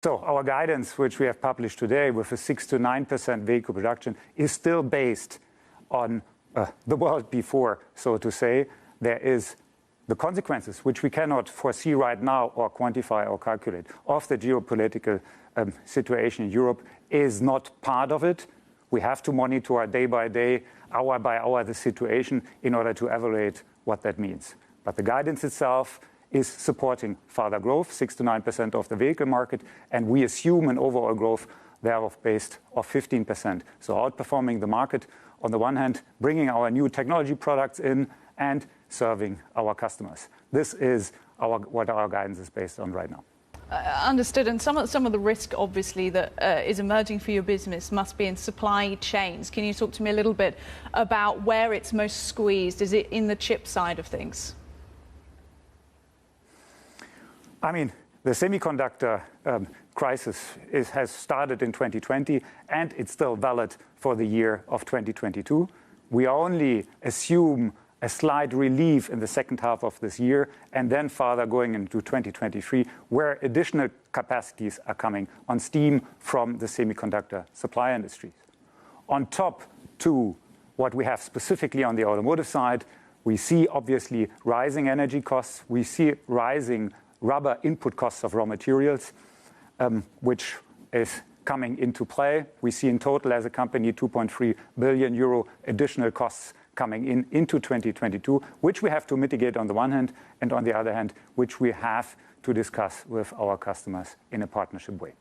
So our guidance, which we have published today with a 6 to 9% vehicle production, is still based on the world before, so to say. There is the consequences, which we cannot foresee right now or quantify or calculate, of the geopolitical situation in Europe is not part of it. We have to monitor day by day, hour by hour, the situation in order to evaluate what that means. But the guidance itself is supporting further growth, 6 to 9% of the vehicle market, and we assume an overall growth thereof based of 15%. So outperforming the market on the one hand, bringing our new technology products in and serving our customers. This is what our guidance is based on right now. Understood. And some of the risk, obviously, that is emerging for your business must be in supply chains. Can you talk to me a little bit about where it's most squeezed? Is it in the chip side of things? I mean, the semiconductor crisis has started in 2020, and it's still valid for the year of 2022. We only assume a slight relief in the second half of this year, and then further going into 2023, where additional capacities are coming on steam from the semiconductor supply industries. On top to what we have specifically on the automotive side, we see obviously rising energy costs. We see rising rubber input costs of raw materials, which is coming into play. We see in total as a company 2.3 billion euro additional costs coming into 2022, which we have to mitigate on the one hand, and on the other hand, which we have to discuss with our customers in a partnership way.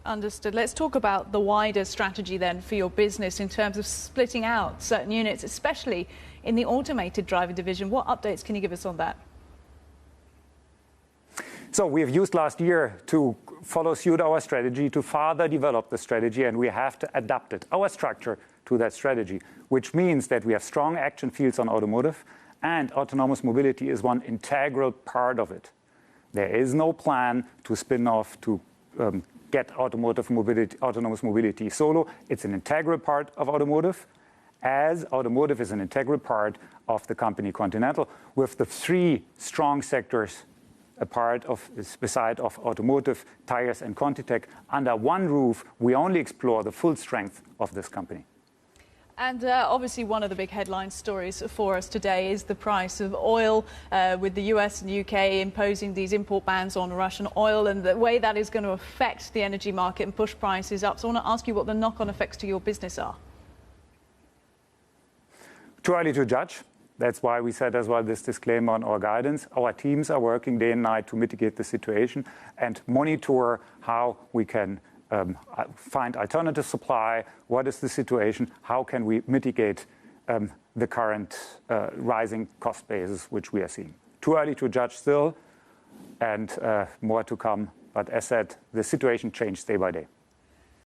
Understood. Let's talk about the wider strategy then for your business in terms of splitting out certain units, especially in the automated driving division. What updates can you give us on that? So we have used last year to follow suit our strategy, to further develop the strategy, and we have to adapt it, our structure, to that strategy, which means that we have strong action fields on automotive, and autonomous mobility is one integral part of it. There is no plan to spin off to get autonomous mobility solo. It's an integral part of automotive, as automotive is an integral part of the company Continental, with the three strong sectors a part of, beside of automotive, tires and ContiTech. Under one roof, we only explore the full strength of this company. And obviously one of the big headline stories for us today is the price of oil, with the US and UK imposing these import bans on Russian oil and the way that is going to affect the energy market and push prices up. So I want to ask you what the knock-on effects to your business are. Too early to judge. That's why we said as well this disclaimer on our guidance. Our teams are working day and night to mitigate the situation and monitor how we can find alternative supply. What is the situation? How can we mitigate the current rising cost basis which we are seeing? Too early to judge still, and more to come. But as said, the situation changes day by day.